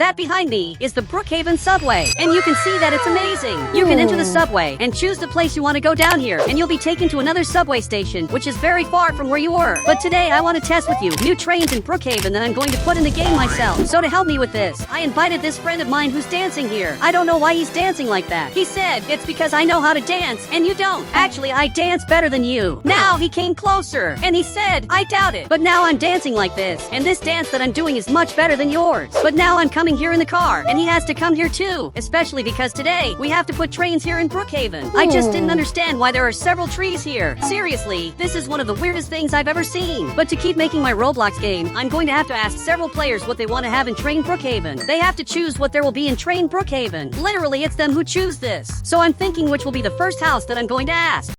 That behind me is the Brookhaven subway, and you can see that it's amazing. You can enter the subway and choose the place you want to go down here, and you'll be taken to another subway station, which is very far from where you were. But today I want to test with you new trains in Brookhaven that I'm going to put in the game myself. So to help me with this, I invited this friend of mine who's dancing here. I don't know why he's dancing like that. He said, it's because I know how to dance, and you don't. Actually, I dance better than you. Now he came closer, and he said, I doubt it. But now I'm dancing like this, and this dance that I'm doing is much better than yours. But now I'm coming here in the car, and he has to come here too, especially because today we have to put trains here in Brookhaven. I just didn't understand why there are several trees here. Seriously, this is one of the weirdest things I've ever seen. But to keep making my Roblox game, I'm going to have to ask several players what they want to have in Train Brookhaven. They have to choose what there will be in Train Brookhaven. Literally, it's them who choose this. So I'm thinking which will be the first house that I'm going to ask.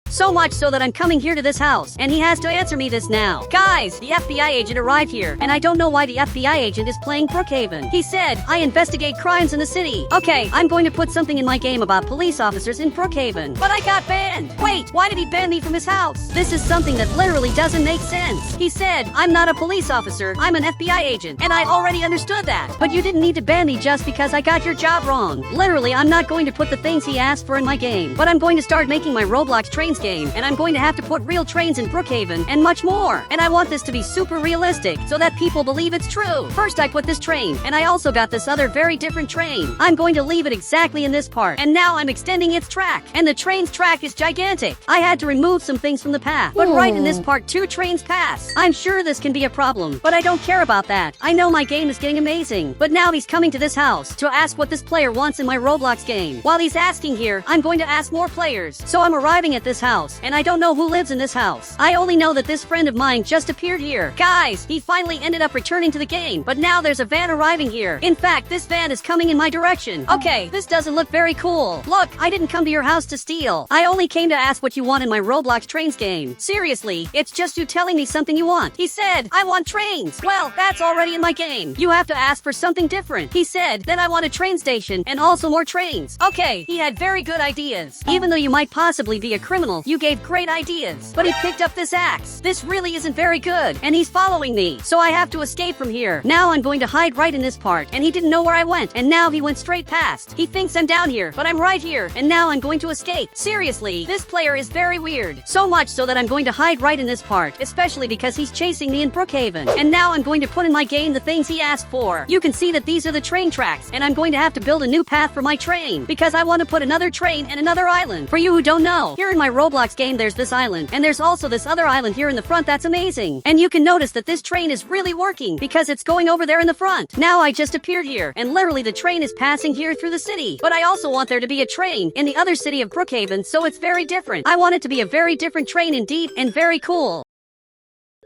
So much so that I'm coming here to this house, and he has to answer me this now. Guys, the FBI agent arrived here, and I don't know why the FBI agent is playing Brookhaven. He said, I investigate crimes in the city. Okay, I'm going to put something in my game about police officers in Brookhaven. But I got banned. Wait, why did he ban me from his house? This is something that literally doesn't make sense. He said, I'm not a police officer, I'm an FBI agent, and I already understood that. But you didn't need to ban me just because I got your job wrong. Literally, I'm not going to put the things he asked for in my game, but I'm going to start making my Roblox trains game, and I'm going to have to put real trains in Brookhaven and much more. And I want this to be super realistic so that people believe it's true. First I put this train, and I also got this other very different train. I'm going to leave it exactly in this part, and now I'm extending its track, and the train's track is gigantic. I had to remove some things from the path, but right in this part 2 trains pass. I'm sure this can be a problem, but I don't care about that. I know my game is getting amazing. But now he's coming to this house to ask what this player wants in my Roblox game. While he's asking here, I'm going to ask more players. So I'm arriving at this house, and I don't know who lives in this house. I only know that this friend of mine just appeared here. Guys, he finally ended up returning to the game, but now there's a van arriving here. In fact, this van is coming in my direction. Okay, this doesn't look very cool. Look, I didn't come to your house to steal. I only came to ask what you want in my Roblox trains game. Seriously, it's just you telling me something you want. He said, I want trains. Well, that's already in my game. You have to ask for something different. He said, then I want a train station and also more trains. Okay, he had very good ideas. Even though you might possibly be a criminal, you gave great ideas. But he picked up this axe. This really isn't very good, and he's following me, so I have to escape from here. Now I'm going to hide right in this part, and he didn't know where I went, and now he went straight past. He thinks I'm down here, but I'm right here, and now I'm going to escape. Seriously, this player is very weird. So much so that I'm going to hide right in this part, especially because he's chasing me in Brookhaven. And now I'm going to put in my game the things he asked for. You can see that these are the train tracks, and I'm going to have to build a new path for my train, because I want to put another train and another island. For you who don't know, here in my Roblox game there's this island, and there's also this other island here in the front that's amazing. And you can notice that this train is really working because it's going over there in the front. Now I just appeared here, and literally the train is passing here through the city. But I also want there to be a train in the other city of Brookhaven, so it's very different. I want it to be a very different train indeed, and very cool.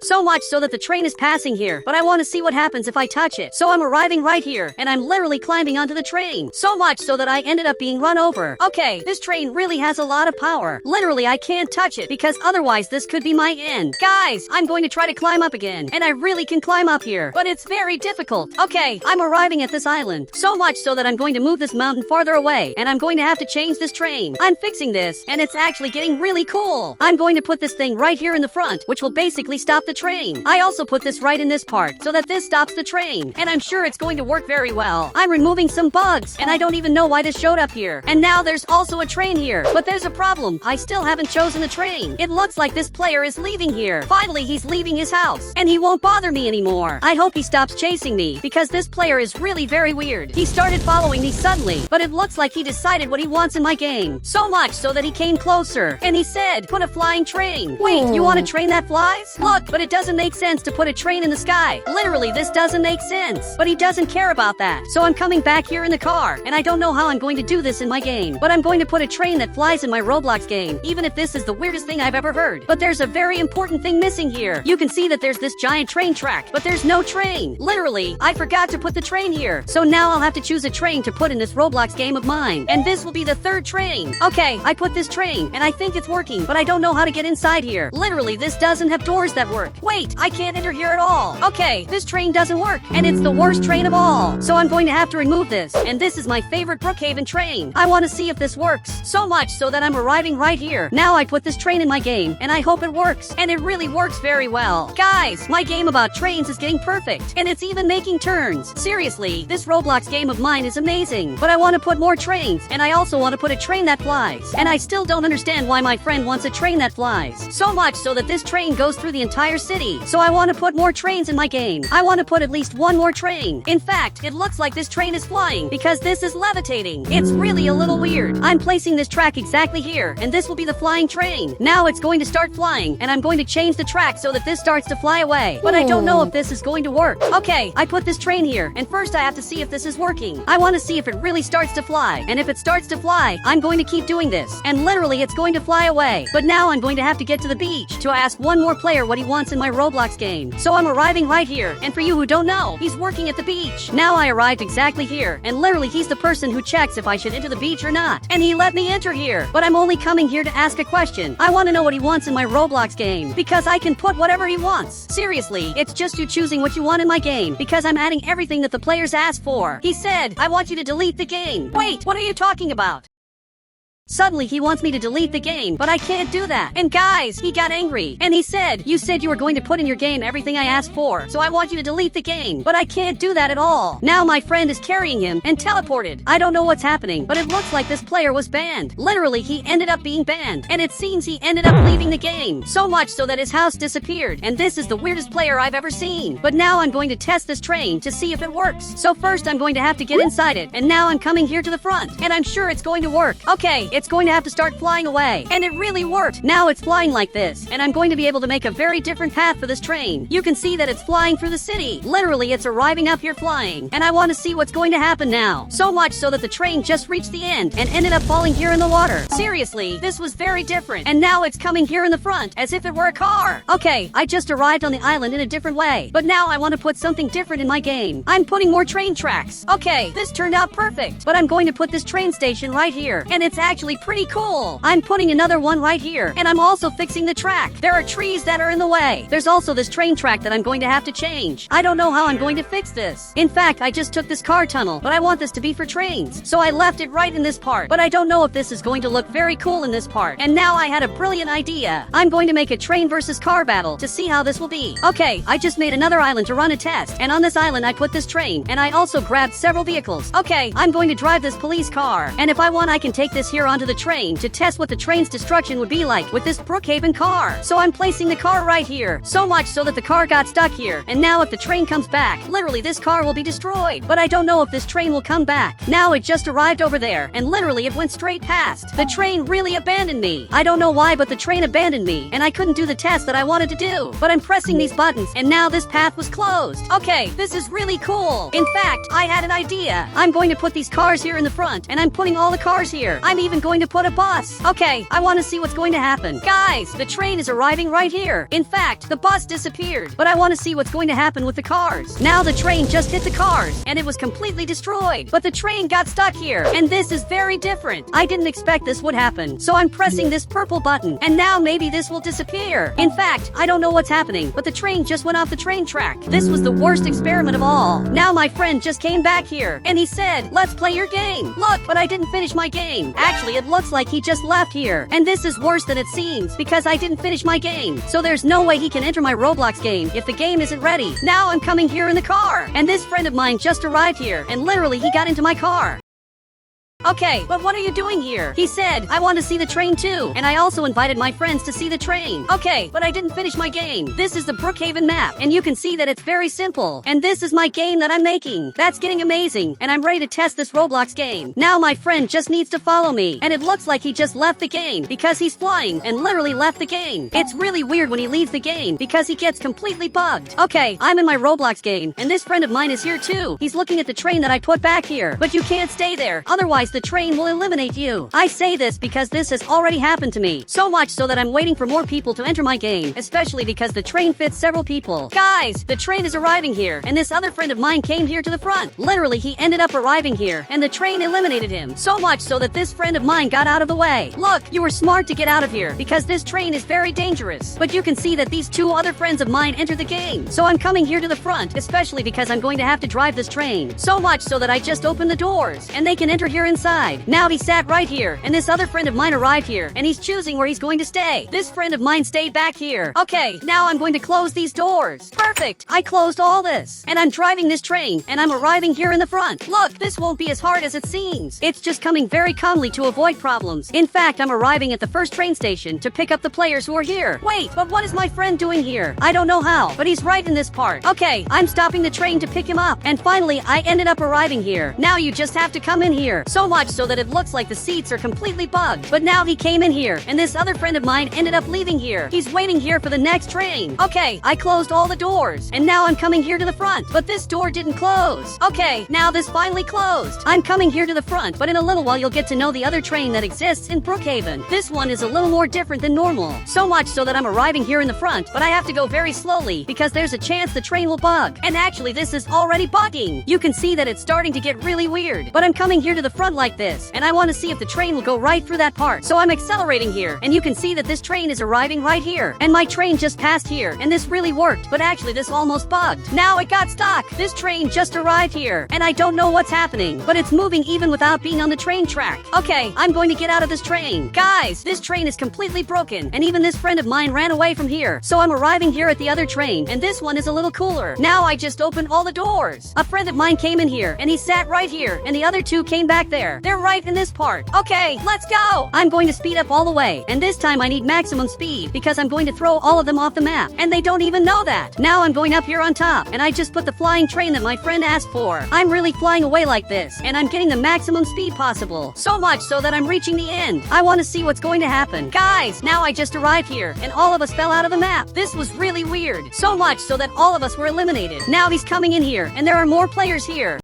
So much so that the train is passing here, but I want to see what happens if I touch it. So I'm arriving right here, and I'm literally climbing onto the train. So much so that I ended up being run over. Okay, this train really has a lot of power. Literally, I can't touch it, because otherwise this could be my end. Guys, I'm going to try to climb up again, and I really can climb up here, but it's very difficult. Okay, I'm arriving at this island. So much so that I'm going to move this mountain farther away, and I'm going to have to change this train. I'm fixing this, and it's actually getting really cool. I'm going to put this thing right here in the front, which will basically stop the train. I also put this right in this part so that this stops the train, and I'm sure it's going to work very well. I'm removing some bugs, and I don't even know why this showed up here. And now there's also a train here, but there's a problem. I still haven't chosen the train. It looks like this player is leaving here. Finally, he's leaving his house, and he won't bother me anymore. I hope he stops chasing me, because this player is really very weird. He started following me suddenly, but it looks like he decided what he wants in my game. So much so that he came closer, and he said, put a flying train. Wait, you want a train that flies? Look, but it doesn't make sense to put a train in the sky. Literally, this doesn't make sense. But he doesn't care about that. So I'm coming back here in the car, and I don't know how I'm going to do this in my game. But I'm going to put a train that flies in my Roblox game, even if this is the weirdest thing I've ever heard. But there's a very important thing missing here. You can see that there's this giant train track, but there's no train. Literally, I forgot to put the train here. So now I'll have to choose a train to put in this Roblox game of mine. And this will be the 3rd train. Okay, I put this train, and I think it's working, but I don't know how to get inside here. Literally, this doesn't have doors that work. work. Wait, I can't enter here at all. Okay, this train doesn't work, and it's the worst train of all. So I'm going to have to remove this, and this is my favorite Brookhaven train. I want to see if this works, so much so that I'm arriving right here. Now I put this train in my game, and I hope it works, and it really works very well. Guys, my game about trains is getting perfect, and it's even making turns. Seriously, this Roblox game of mine is amazing, but I want to put more trains, and I also want to put a train that flies, and I still don't understand why my friend wants a train that flies. So much so that this train goes through the entire city. So I want to put more trains in my game. I want to put at least one more train. In fact, it looks like this train is flying because this is levitating. It's really a little weird. I'm placing this track exactly here, and this will be the flying train. Now it's going to start flying, and I'm going to change the track so that this starts to fly away. But I don't know if this is going to work. Okay, I put this train here, and first I have to see if this is working. I want to see if it really starts to fly, and if it starts to fly, I'm going to keep doing this, and literally it's going to fly away. But now I'm going to have to get to the beach to ask one more player what he wants in my Roblox game. So I'm arriving right here, and for you who don't know, he's working at the beach. Now I arrived exactly here, and literally he's the person who checks if I should enter the beach or not. And he let me enter here, but I'm only coming here to ask a question. I want to know what he wants in my Roblox game, because I can put whatever he wants. Seriously, it's just you choosing what you want in my game, because I'm adding everything that the players ask for. He said, I want you to delete the game. Wait, what are you talking about? Suddenly he wants me to delete the game, but I can't do that. And guys, he got angry, and he said, you said you were going to put in your game everything I asked for, so I want you to delete the game, but I can't do that at all. Now my friend is carrying him and teleported. I don't know what's happening, but it looks like this player was banned. Literally, he ended up being banned, and it seems he ended up leaving the game, so much so that his house disappeared, and this is the weirdest player I've ever seen. But now I'm going to test this train to see if it works. So first I'm going to have to get inside it, and now I'm coming here to the front, and I'm sure it's going to work. Okay, it's going to have to start flying away. And it really worked. Now it's flying like this, and I'm going to be able to make a very different path for this train. You can see that it's flying through the city. Literally, it's arriving up here flying. And I want to see what's going to happen now. So much so that the train just reached the end and ended up falling here in the water. Seriously, this was very different. And now it's coming here in the front as if it were a car. Okay, I just arrived on the island in a different way. But now I want to put something different in my game. I'm putting more train tracks. Okay, this turned out perfect. But I'm going to put this train station right here. And it's actually pretty cool. I'm putting another one right here, and I'm also fixing the track. There are trees that are in the way. There's also this train track that I'm going to have to change. I don't know how I'm going to fix this. In fact, I just took this car tunnel, but I want this to be for trains, so I left it right in this part. But I don't know if this is going to look very cool in this part. And now I had a brilliant idea. I'm going to make a train versus car battle to see how this will be. Okay, I just made another island to run a test, and on this island I put this train, and I also grabbed several vehicles. Okay, I'm going to drive this police car, and if I want I can take this here onto the train to test what the train's destruction would be like with this Brookhaven car. So I'm placing the car right here, so much so that the car got stuck here, and now if the train comes back, literally this car will be destroyed. But I don't know if this train will come back. Now it just arrived over there, and literally it went straight past. The train really abandoned me. I don't know why, but the train abandoned me, and I couldn't do the test that I wanted to do. But I'm pressing these buttons, and now this path was closed. Okay, this is really cool. In fact, I had an idea. I'm going to put these cars here in the front, and I'm putting all the cars here. I'm even going to put a bus. Okay, I want to see what's going to happen. Guys, the train is arriving right here. In fact, the bus disappeared, but I want to see what's going to happen with the cars. Now the train just hit the cars, and it was completely destroyed. But the train got stuck here, and this is very different. I didn't expect this would happen, so I'm pressing this purple button, and now maybe this will disappear. In fact, I don't know what's happening, but the train just went off the train track. This was the worst experiment of all. Now my friend just came back here, and he said, let's play your game. Look, but I didn't finish my game. Actually, it looks like he just left here, and this is worse than it seems, because I didn't finish my game. So there's no way he can enter my Roblox game if the game isn't ready. Now I'm coming here in the car, and this friend of mine just arrived here, and literally he got into my car. Okay, but what are you doing here? He said, I want to see the train too, and I also invited my friends to see the train. Okay, but I didn't finish my game. This is the Brookhaven map, and you can see that it's very simple. And this is my game that I'm making. That's getting amazing, and I'm ready to test this Roblox game. Now my friend just needs to follow me, and it looks like he just left the game because he's flying and literally left the game. It's really weird when he leaves the game because he gets completely bugged. Okay, I'm in my Roblox game, and this friend of mine is here too. He's looking at the train that I put back here, but you can't stay there. Otherwise, otherwise the train will eliminate you. I say this because this has already happened to me. So much so that I'm waiting for more people to enter my game, especially because the train fits several people. Guys, the train is arriving here, and this other friend of mine came here to the front. Literally, he ended up arriving here, and the train eliminated him. So much so that this friend of mine got out of the way. Look, you were smart to get out of here, because this train is very dangerous. But you can see that these two other friends of mine entered the game. So I'm coming here to the front, especially because I'm going to have to drive this train. So much so that I just opened the doors, and they can enter here inside. Now he sat right here, and this other friend of mine arrived here, and he's choosing where he's going to stay. This friend of mine stayed back here. Okay, now I'm going to close these doors. Perfect! I closed all this, and I'm driving this train, and I'm arriving here in the front. Look, this won't be as hard as it seems. It's just coming very calmly to avoid problems. In fact, I'm arriving at the first train station to pick up the players who are here. Wait, but what is my friend doing here? I don't know how, but he's right in this part. Okay, I'm stopping the train to pick him up, and finally I ended up arriving here. Now you just have to come in here. So much so that it looks like the seats are completely bugged. But now he came in here, and this other friend of mine ended up leaving here. He's waiting here for the next train. Okay, I closed all the doors, and now I'm coming here to the front, but this door didn't close. Okay, now this finally closed. I'm coming here to the front, but in a little while you'll get to know the other train that exists in Brookhaven. This one is a little more different than normal. So much so that I'm arriving here in the front, but I have to go very slowly because there's a chance the train will bug. And actually this is already bugging. You can see that it's starting to get really weird. But I'm coming here to the front like this, and I want to see if the train will go right through that part. So I'm accelerating here, and you can see that this train is arriving right here. And my train just passed here, and this really worked, but actually this almost bugged. Now it got stuck. This train just arrived here, and I don't know what's happening, but it's moving even without being on the train track. Okay, I'm going to get out of this train. Guys, this train is completely broken, and even this friend of mine ran away from here. So I'm arriving here at the other train, and this one is a little cooler. Now I just opened all the doors. A friend of mine came in here, and he sat right here, and the other two came back there. They're right in this part. Okay, let's go! I'm going to speed up all the way, and this time I need maximum speed, because I'm going to throw all of them off the map, and they don't even know that. Now I'm going up here on top, and I just put the flying train that my friend asked for. I'm really flying away like this, and I'm getting the maximum speed possible. So much so that I'm reaching the end. I want to see what's going to happen. Guys, now I just arrived here, and all of us fell out of the map. This was really weird. So much so that all of us were eliminated. Now he's coming in here, and there are more players here.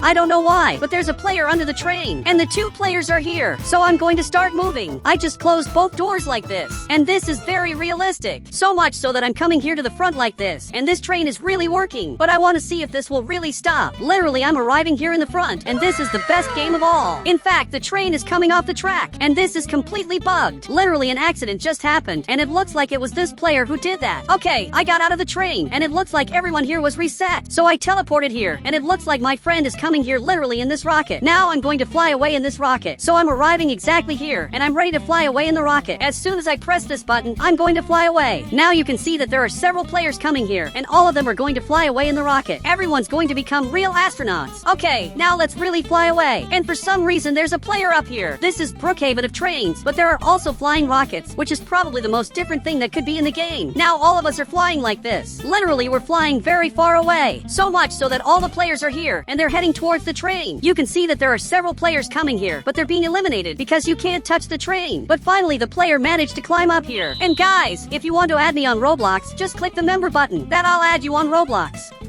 I don't know why, but there's a player under the train, and the two players are here, so I'm going to start moving. I just closed both doors like this, and this is very realistic. So much so that I'm coming here to the front like this, and this train is really working, but I want to see if this will really stop. Literally, I'm arriving here in the front, and this is the best game of all. In fact, the train is coming off the track, and this is completely bugged. Literally, an accident just happened, and it looks like it was this player who did that. Okay, I got out of the train, and it looks like everyone here was reset, so I teleported here, and it looks like my friend is coming here literally in this rocket. Now I'm going to fly away in this rocket. So I'm arriving exactly here, and I'm ready to fly away in the rocket. As soon as I press this button, I'm going to fly away. Now you can see that there are several players coming here, and all of them are going to fly away in the rocket. Everyone's going to become real astronauts. Okay, now let's really fly away. And for some reason, there's a player up here. This is Brookhaven of trains, but there are also flying rockets, which is probably the most different thing that could be in the game. Now all of us are flying like this. Literally, we're flying very far away. So much so that all the players are here, and they're heading towards the train. You can see that there are several players coming here, but they're being eliminated because you can't touch the train. But finally, the player managed to climb up here. And guys, if you want to add me on Roblox, just click the member button. That I'll add you on Roblox.